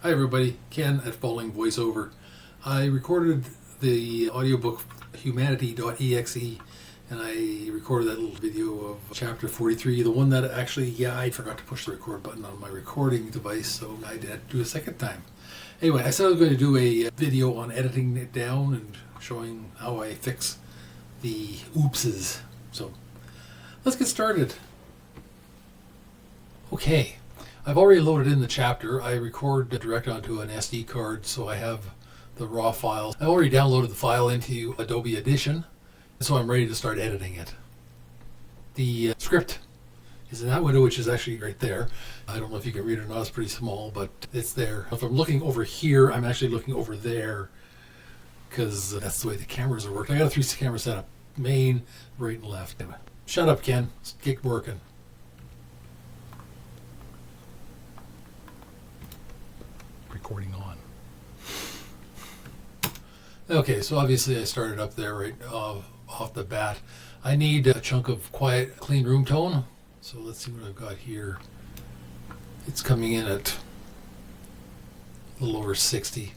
Hi everybody, Ken at Falling Voiceover. I recorded the audiobook Humanity.exe and I recorded that little video of chapter 43, the one that actually, I forgot to push the record button on my recording device, so I had to do a second time. Anyway, I said I was going to do a video on editing it down and showing how I fix the oopses. So let's get started. Okay. I've already loaded in the chapter. I record direct onto an SD card, so I have the raw files. I already downloaded the file into Adobe Audition, so I'm ready to start editing it. The script is in that window, which is actually right there. I don't know if you can read it or not. It's pretty small, but it's there. If I'm looking over here, I'm actually looking over there because that's the way the cameras are working. I got a 360 camera setup, main, right and left. Anyway, shut up, Ken. Let's get working. Recording on. Okay, so obviously I started up there right off the bat. I need a chunk of quiet, clean room tone. So let's see what I've got here. It's coming in at a little over 60.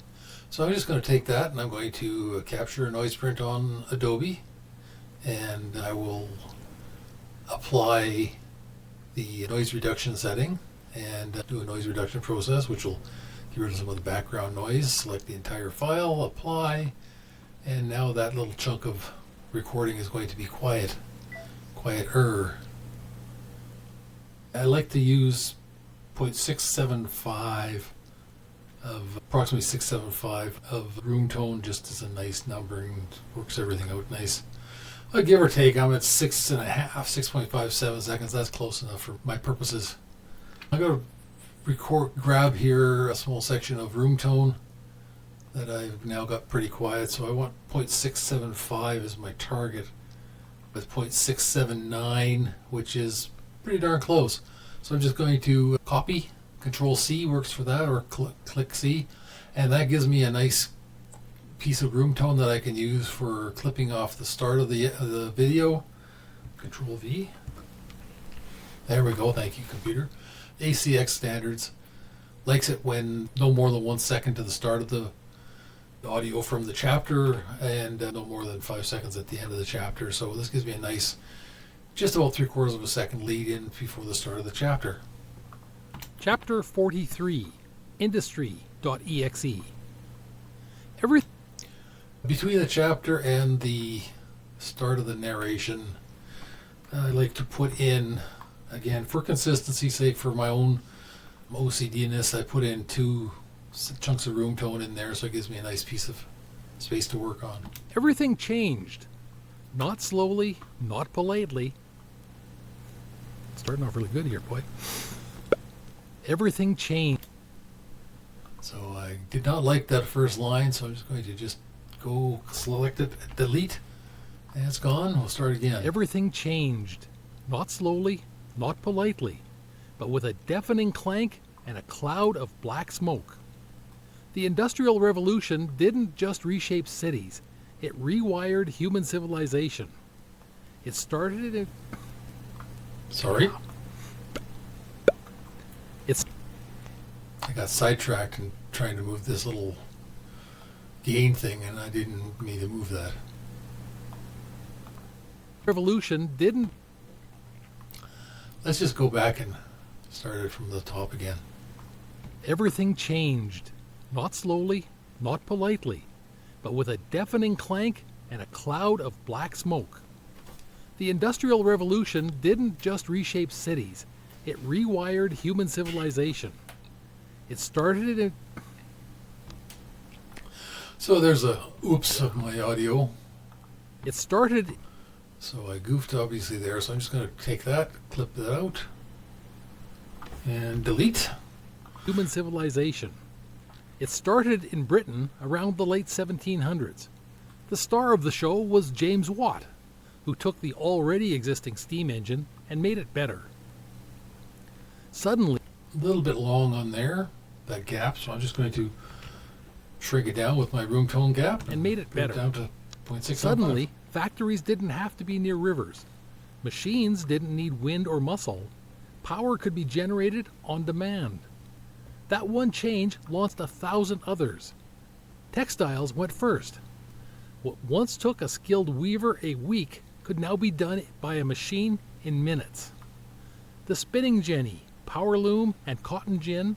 So I'm just going to take that and I'm going to capture a noise print on Adobe, and I will apply the noise reduction setting and do a noise reduction process, which will get rid of some of the background noise, select the entire file, apply, and now that little chunk of recording is going to be quieter. I like to use 0.675 of approximately 675 of room tone, just as a nice number and works everything out nice. Give or take, I'm at 6.57 seconds. That's close enough for my purposes. I'm going to grab here a small section of room tone that I've now got pretty quiet, so I want 0.675 as my target with 0.679, which is pretty darn close. So I'm just going to copy, Control C works for that, or click C, and that gives me a nice piece of room tone that I can use for clipping off the start of the video. Control V. There we go, thank you computer. ACX standards likes it when no more than 1 second to the start of the audio from the chapter and no more than 5 seconds at the end of the chapter. So this gives me a nice, just about 3/4 of a second lead in before the start of the chapter. Chapter 43, Industry.exe. Between the chapter and the start of the narration, I like to put in, again, for consistency's sake, for my own OCD-ness, I put in 2 chunks of room tone in there, so it gives me a nice piece of space to work on. Everything changed. Not slowly, not politely. Starting off really good here, boy. Everything changed. So I did not like that first line, so I'm just going to go select it, delete, and it's gone. We'll start again. Everything changed. Not slowly, not politely, but with a deafening clank and a cloud of black smoke. The Industrial Revolution didn't just reshape cities, it rewired human civilization. It started in... Sorry? I got sidetracked in trying to move this little gain thing, and I didn't mean to move that. Revolution didn't... Let's just go back and start it from the top again. Everything changed. Not slowly, not politely, but with a deafening clank and a cloud of black smoke. The Industrial Revolution didn't just reshape cities, it rewired human civilization. It started in... So there's a oops of my audio. It started... So I goofed obviously there, so I'm just going to take that, clip that out, and delete. Human civilization. It started in Britain around the late 1700s. The star of the show was James Watt, who took the already existing steam engine and made it better. Suddenly... A little bit long on there, that gap, so I'm just going to shrink it down with my room tone gap. And made it better. Down to 0.6. Suddenly, factories didn't have to be near rivers. Machines didn't need wind or muscle. Power could be generated on demand. That one change launched 1,000 others. Textiles went first. What once took a skilled weaver a week could now be done by a machine in minutes. The spinning jenny, power loom, and cotton gin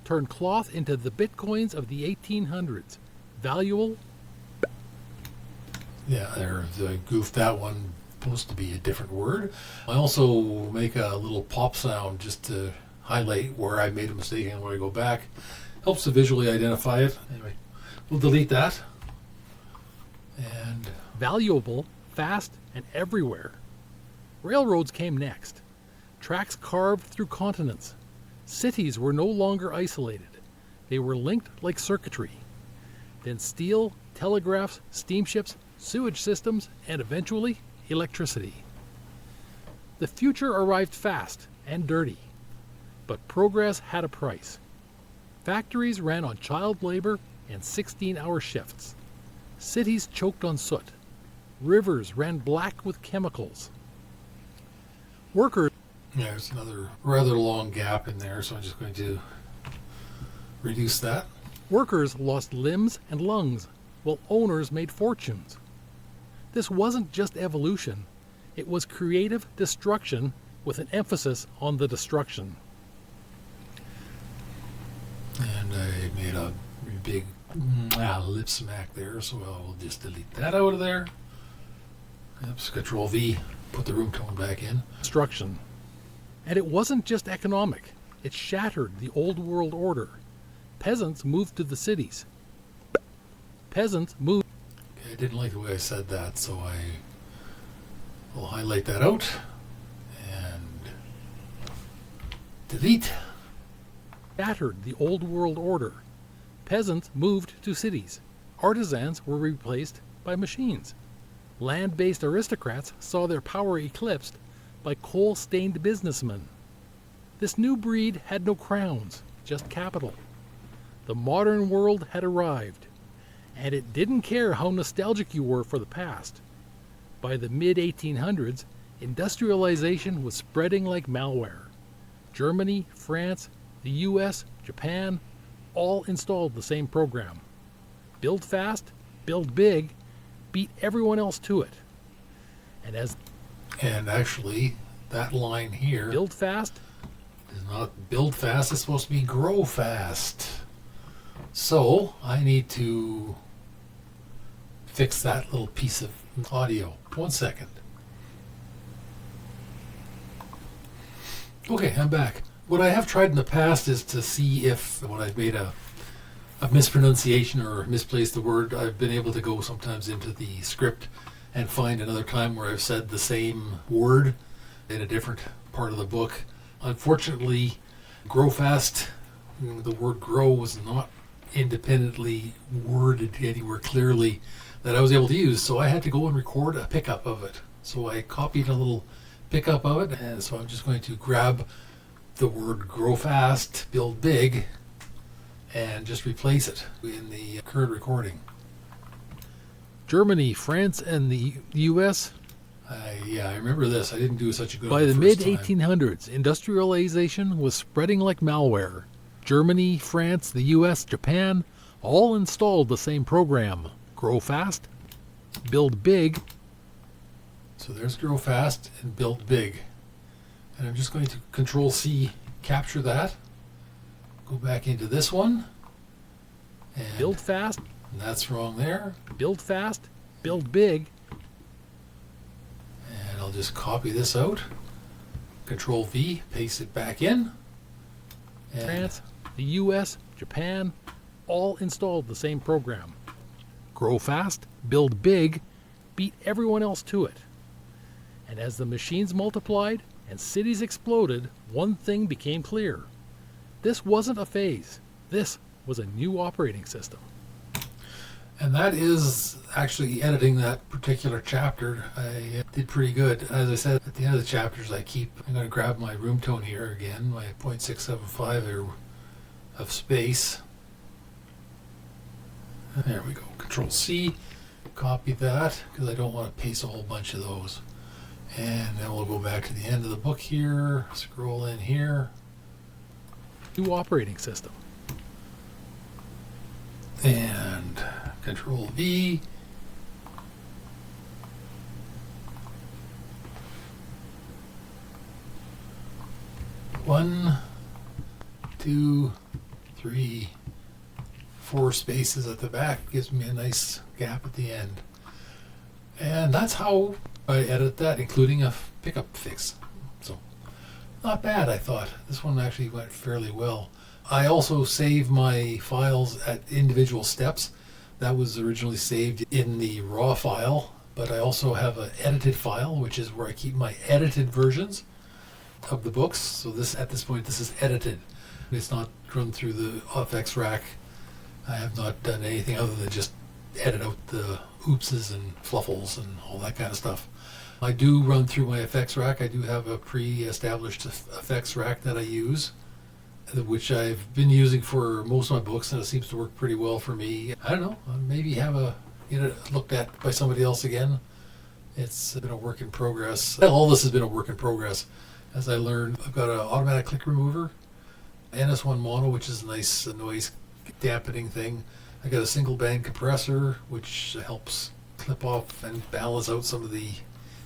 turned cloth into the bitcoins of the 1800s. Valuable. Yeah, I goofed that one. Supposed to be a different word. I also make a little pop sound just to highlight where I made a mistake and where I go back. Helps to visually identify it. Anyway, we'll delete that. And Valuable, fast, and everywhere. Railroads came next. Tracks carved through continents. Cities were no longer isolated. They were linked like circuitry. Then steel, telegraphs, steamships, sewage systems, and eventually electricity. The future arrived fast and dirty, but progress had a price. Factories ran on child labor and 16-hour shifts. Cities choked on soot. Rivers ran black with chemicals. Workers yeah, there's another rather long gap in there, so I'm just going to reduce that. lost limbs and lungs, while owners made fortunes. This wasn't just evolution, it was creative destruction with an emphasis on the destruction. And I made a big lip smack there, so I'll just delete that out of there. Oops, Control V, put the room tone back in. Destruction. And it wasn't just economic, it shattered the old world order. Peasants moved to the cities. Peasants moved. Okay, I didn't like the way I said that, so I will highlight that out and delete. Shattered the old world order. Peasants moved to cities. Artisans were replaced by machines. Land-based aristocrats saw their power eclipsed by coal-stained businessmen. This new breed had no crowns, just capital. The modern world had arrived, and it didn't care how nostalgic you were for the past. By the mid-1800s, industrialization was spreading like malware. Germany, France, the US, Japan, all installed the same program. Build fast, build big, beat everyone else to it. And actually, that line here Build fast is not build fast, it's supposed to be grow fast. So I need to fix that little piece of audio. 1 second. Okay, I'm back. What I have tried in the past is to see if when I've made a mispronunciation or misplaced a word, I've been able to go sometimes into the script and find another time where I've said the same word in a different part of the book. Unfortunately, grow fast, the word grow was not independently worded anywhere clearly that I was able to use, so I had to go and record a pickup of it. So I copied a little pickup of it, and so I'm just going to grab the word grow fast, build big, and just replace it in the current recording. Germany, France, and the US. I remember this. I didn't do such a good By on the first time. mid-1800s, industrialization was spreading like malware. Germany, France, the US, Japan, all installed the same program. Grow fast, build big. So there's grow fast and build big. And I'm just going to Control C, capture that. Go back into this one. And Build fast, that's wrong there. build fast, build big. And I'll just copy this out. Control V, paste it back in. And France, the US, Japan, all installed the same program. Grow fast, build big, beat everyone else to it. And as the machines multiplied and cities exploded, one thing became clear. This wasn't a phase. This was a new operating system. And that is actually editing that particular chapter. I did pretty good. As I said, at the end of the chapters, I'm going to grab my room tone here again, my 0.675 there of space. There we go. Control C, copy that, because I don't want to paste a whole bunch of those. And then we'll go back to the end of the book here, scroll in here. New operating system. And Control V. One, two, three, 4 spaces at the back gives me a nice gap at the end. And that's how I edit that, including a pickup fix. So, not bad, I thought. This one actually went fairly well. I also save my files at individual steps. That was originally saved in the raw file, but I also have an edited file, which is where I keep my edited versions of the books. So at this point, this is edited. It's not run through the FX rack. I have not done anything other than just edit out the oopses and fluffles and all that kind of stuff. I do run through my FX rack. I do have a pre-established FX rack that I use, which I've been using for most of my books, and it seems to work pretty well for me. I don't know, maybe have it looked at by somebody else again. It's been a work in progress. All this has been a work in progress. As I learned, I've got an automatic click remover, NS1 mono, which is a nice noise dampening thing. I got a single band compressor, which helps clip off and balance out some of the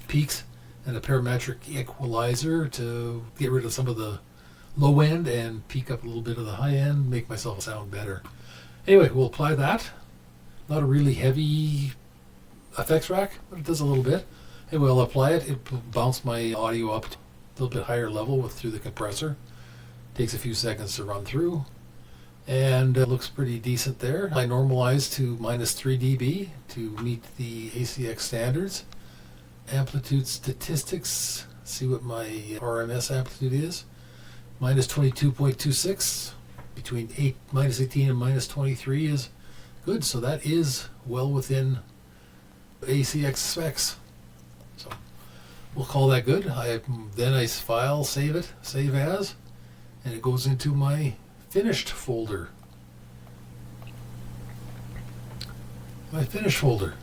peaks, and a parametric equalizer to get rid of some of the low end and peak up a little bit of the high end, make myself sound better. Anyway, we'll apply that. Not a really heavy effects rack, but it does a little bit. Anyway, I'll apply it. It will bounce my audio up to a little bit higher level through the compressor. Takes a few seconds to run through, and it looks pretty decent there. I normalize to -3 dB to meet the ACX standards. Amplitude statistics, see what my RMS amplitude is. -22.26, between -18 and -23 is good, so that is well within ACX specs. So we'll call that good. Then I file, save it, save as, and it goes into my finished folder. My finished folder.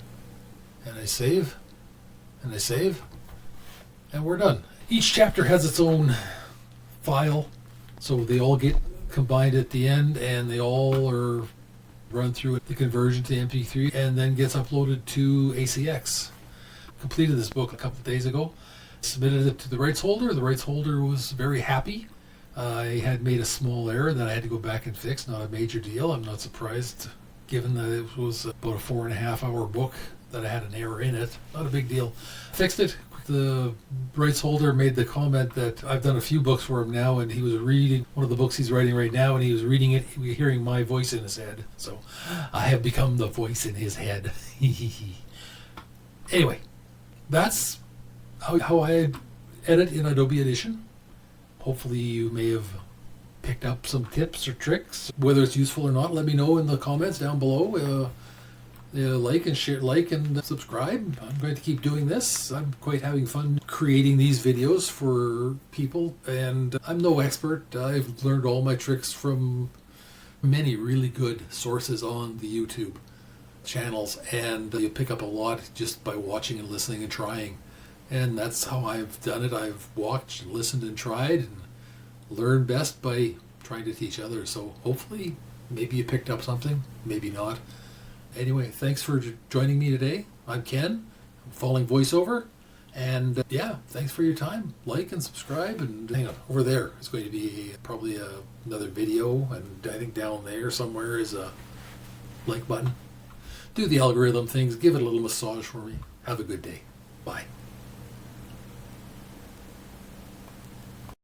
And I save, and I save, and we're done. Each chapter has its own file, so they all get combined at the end, and they all are run through the conversion to MP3 and then gets uploaded to ACX. Completed this book a couple of days ago. Submitted it to the rights holder. The rights holder was very happy. I had made a small error that I had to go back and fix. Not a major deal. I'm not surprised, given that it was about a 4.5-hour book that I had an error in it. Not a big deal. Fixed it. The rights holder made the comment that I've done a few books for him now, and he was reading one of the books he's writing right now, and he was reading it, hearing my voice in his head. So I have become the voice in his head. Anyway, that's how I edit in Adobe Audition. Hopefully you may have picked up some tips or tricks. Whether it's useful or not, let me know in the comments down below. Like and share, like and subscribe. I'm going to keep doing this. I'm quite having fun creating these videos for people, and I'm no expert. I've learned all my tricks from many really good sources on the YouTube channels, and you pick up a lot just by watching and listening and trying. And that's how I've done it. I've watched, listened, and tried, and learned best by trying to teach others. So hopefully, maybe you picked up something, maybe not. Anyway, thanks for joining me today. I'm Ken, I'm Falling Voiceover, and thanks for your time. Like and subscribe, and hang on, over there is going to be probably another video, and I think down there somewhere is a like button. Do the algorithm things, give it a little massage for me. Have a good day. Bye.